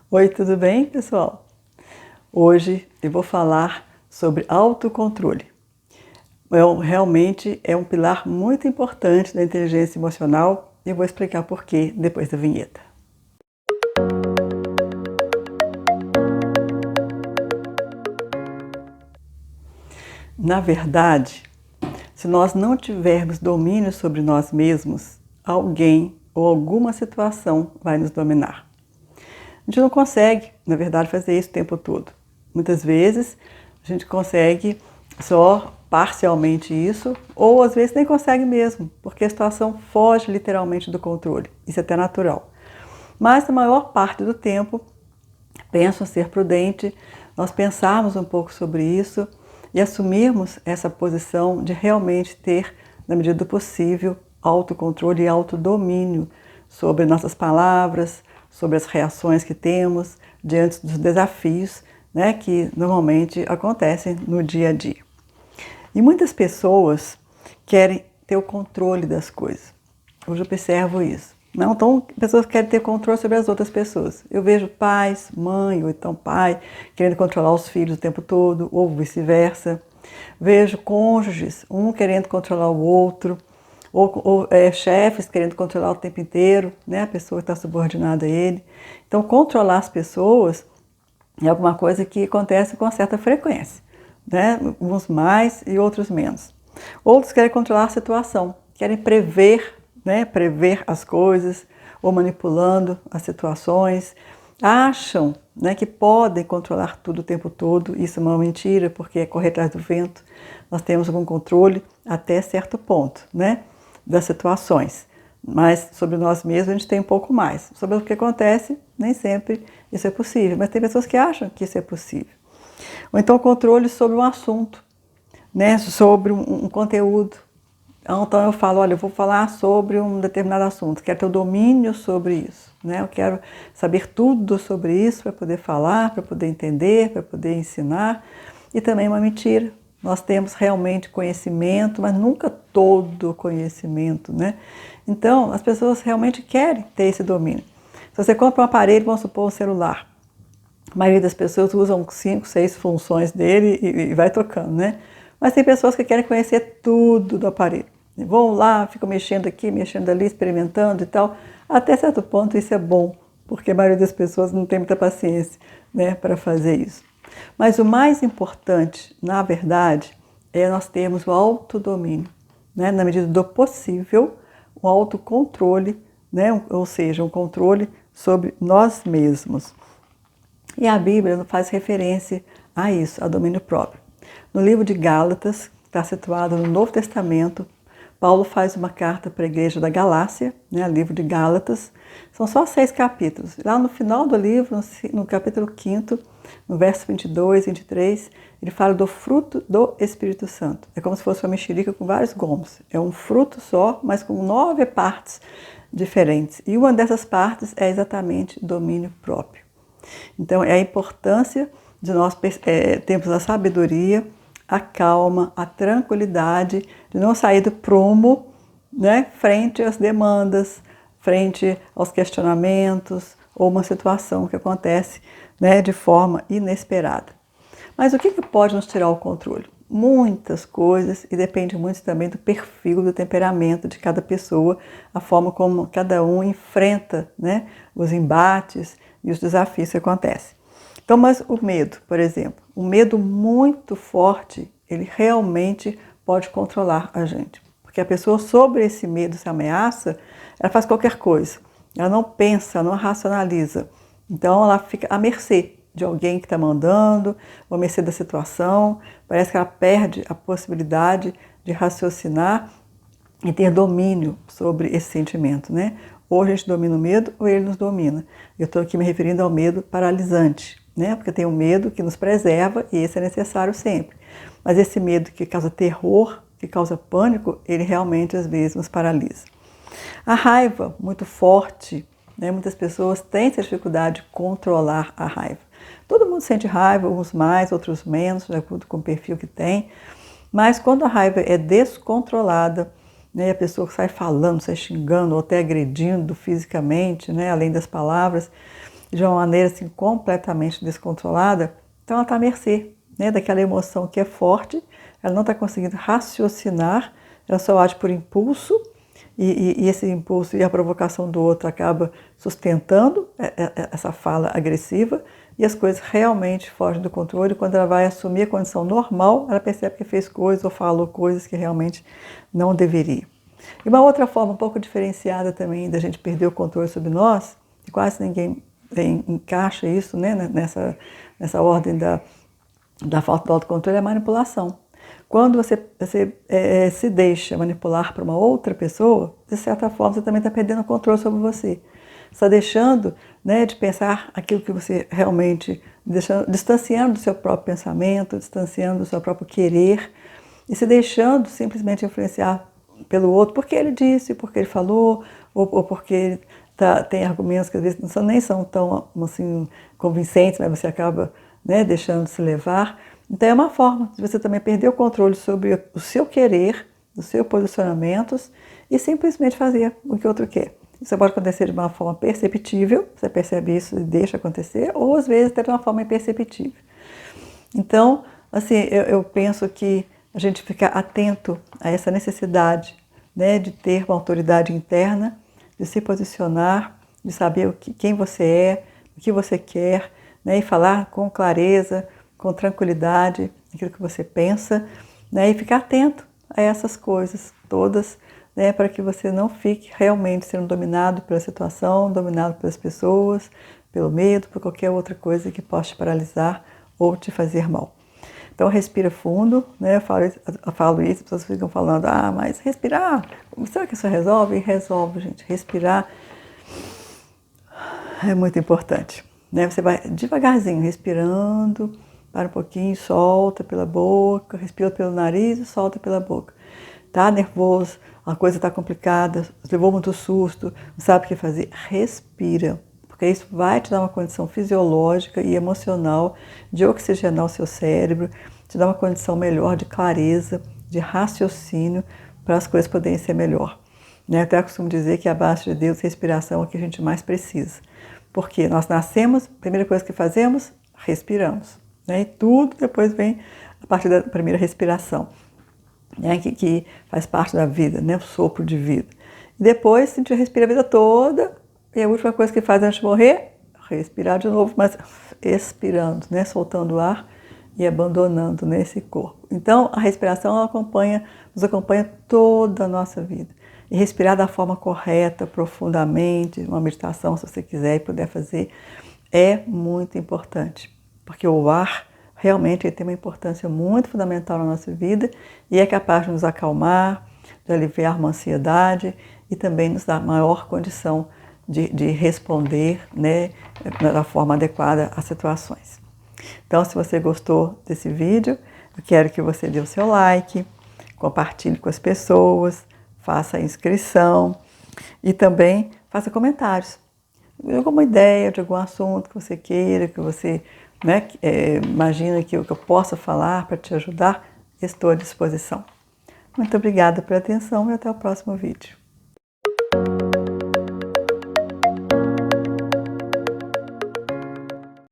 Oi, tudo bem, pessoal? Hoje eu vou falar sobre autocontrole. Realmente é um pilar muito importante da inteligência emocional e eu vou explicar por quê depois da vinheta. Na verdade, se nós não tivermos domínio sobre nós mesmos, alguém ou alguma situação vai nos dominar. A gente não consegue, na verdade, fazer isso o tempo todo. Muitas vezes a gente consegue só parcialmente isso, ou às vezes nem consegue mesmo, porque a situação foge literalmente do controle. Isso é até natural. Mas na maior parte do tempo, penso ser prudente nós pensarmos um pouco sobre isso e assumirmos essa posição de realmente ter, na medida do possível, autocontrole e autodomínio sobre nossas palavras, sobre as reações que temos diante dos desafios, né, que normalmente acontecem no dia a dia. E muitas pessoas querem ter o controle das coisas. Hoje eu observo isso. Não, então, pessoas querem ter controle sobre as outras pessoas. Eu vejo pais, mãe ou então pai querendo controlar os filhos o tempo todo, ou vice-versa. Vejo cônjuges, um querendo controlar o outro, ou chefes querendo controlar o tempo inteiro, né? A pessoa está subordinada a ele. Então, controlar as pessoas é alguma coisa que acontece com certa frequência, né? Uns mais e outros menos. Outros querem controlar a situação, querem prever, né? Prever as coisas ou manipulando as situações. Acham, né, que podem controlar tudo o tempo todo. Isso é uma mentira, porque é correr atrás do vento. Nós temos algum controle até certo ponto, né, das situações. Mas sobre nós mesmos a gente tem um pouco mais. Sobre o que acontece, nem sempre isso é possível. Mas tem pessoas que acham que isso é possível. Ou então controle sobre um assunto, né, sobre um conteúdo. Então eu falo, olha, eu vou falar sobre um determinado assunto, quero ter o domínio sobre isso, né? Eu quero saber tudo sobre isso para poder falar, para poder entender, para poder ensinar. E também uma mentira. Nós temos realmente conhecimento, mas nunca todo o conhecimento, né? Então, as pessoas realmente querem ter esse domínio. Se você compra um aparelho, vamos supor um celular, a maioria das pessoas usam 5, 6 funções dele e vai tocando, né? Mas tem pessoas que querem conhecer tudo do aparelho. Vão lá, ficam mexendo aqui, mexendo ali, experimentando e tal. Até certo ponto isso é bom, porque a maioria das pessoas não tem muita paciência, né, para fazer isso. Mas o mais importante, na verdade, é nós termos o autodomínio, né, na medida do possível, o autocontrole, né, ou seja, um controle sobre nós mesmos. E a Bíblia faz referência a isso, a domínio próprio. No livro de Gálatas, que está situado no Novo Testamento, Paulo faz uma carta para a igreja da Galácia, né, livro de Gálatas. São só 6 capítulos. Lá no final do livro, no capítulo 5º, no verso 22, 23, ele fala do fruto do Espírito Santo. É como se fosse uma mexerica com vários gomos. É um fruto só, mas com 9 partes diferentes. E uma dessas partes é exatamente domínio próprio. Então, é a importância de nós termos a sabedoria, a calma, a tranquilidade, de não sair do prumo, né, frente às demandas, frente aos questionamentos ou uma situação que acontece, né, de forma inesperada. Mas o que pode nos tirar o controle? Muitas coisas, e depende muito também do perfil, do temperamento de cada pessoa, a forma como cada um enfrenta, né, os embates e os desafios que acontecem. Então, mas o medo, por exemplo, um medo muito forte, ele realmente pode controlar a gente. Porque a pessoa sobre esse medo, essa ameaça, ela faz qualquer coisa. Ela não pensa, não racionaliza. Então, ela fica à mercê de alguém que está mandando, ou à mercê da situação. Parece que ela perde a possibilidade de raciocinar e ter domínio sobre esse sentimento, né? Ou a gente domina o medo, ou ele nos domina. Eu estou aqui me referindo ao medo paralisante, né? Porque tem um medo que nos preserva e esse é necessário sempre. Mas esse medo que causa terror, que causa pânico, ele realmente às vezes nos paralisa. A raiva muito forte, né? Muitas pessoas têm essa dificuldade de controlar a raiva. Todo mundo sente raiva, uns mais, outros menos, de acordo com o perfil que tem. Mas quando a raiva é descontrolada, né, a pessoa sai falando, sai xingando ou até agredindo fisicamente, né, além das palavras, de uma maneira assim completamente descontrolada, então ela está à mercê, né, daquela emoção que é forte, ela não está conseguindo raciocinar, ela só age por impulso, e esse impulso e a provocação do outro acaba sustentando essa fala agressiva, e as coisas realmente fogem do controle. Quando ela vai assumir a condição normal, ela percebe que fez coisas ou falou coisas que realmente não deveria. E uma outra forma um pouco diferenciada também da gente perder o controle sobre nós, e quase ninguém encaixa isso, né, nessa ordem da falta do autocontrole, é a manipulação. Quando você se deixa manipular por uma outra pessoa, de certa forma você também está perdendo o controle sobre você. Você está deixando, né, de pensar aquilo que você realmente, distanciando do seu próprio pensamento, distanciando do seu próprio querer, e se deixando simplesmente influenciar pelo outro, porque ele disse, porque ele falou, ou porque ele tem argumentos que às vezes nem são tão assim, convincentes, mas você acaba, né, deixando se levar. Então é uma forma de você também perder o controle sobre o seu querer, os seus posicionamentos, e simplesmente fazer o que o outro quer. Isso pode acontecer de uma forma perceptível, você percebe isso e deixa acontecer, ou às vezes até de uma forma imperceptível. Então, assim, eu penso que a gente ficar atento a essa necessidade, né, de ter uma autoridade interna, de se posicionar, de saber quem você é, o que você quer, né, e falar com clareza, com tranquilidade aquilo que você pensa, né, e ficar atento a essas coisas todas, né, para que você não fique realmente sendo dominado pela situação, dominado pelas pessoas, pelo medo, por qualquer outra coisa que possa te paralisar ou te fazer mal. Então respira fundo, né? Eu falo isso, as pessoas ficam falando, mas respirar, será que isso resolve? E resolve, gente. Respirar é muito importante, né? Você vai devagarzinho, respirando, para um pouquinho, solta pela boca, respira pelo nariz e solta pela boca. Tá nervoso, a coisa está complicada, levou muito susto, não sabe o que fazer, respira. Porque isso vai te dar uma condição fisiológica e emocional de oxigenar o seu cérebro, te dar uma condição melhor de clareza, de raciocínio, para as coisas poderem ser melhor. Né? Até costumo dizer que abaixo de Deus, respiração é o que a gente mais precisa. Porque nós nascemos, a primeira coisa que fazemos, respiramos. Né? E tudo depois vem a partir da primeira respiração, né? que faz parte da vida, né? O sopro de vida. E depois a gente respira a vida toda, e a última coisa que faz antes de morrer, respirar de novo, mas expirando, né? Soltando o ar e abandonando, né, esse corpo. Então, a respiração ela nos acompanha toda a nossa vida. E respirar da forma correta, profundamente, uma meditação, se você quiser e puder fazer, é muito importante. Porque o ar realmente ele tem uma importância muito fundamental na nossa vida e é capaz de nos acalmar, de aliviar uma ansiedade e também nos dar maior condição de responder, né, da forma adequada às situações. Então, se você gostou desse vídeo, eu quero que você dê o seu like, compartilhe com as pessoas, faça a inscrição e também faça comentários. Alguma ideia de algum assunto que você queira, que você, né, imagina que eu possa falar para te ajudar, estou à disposição. Muito obrigada pela atenção e até o próximo vídeo.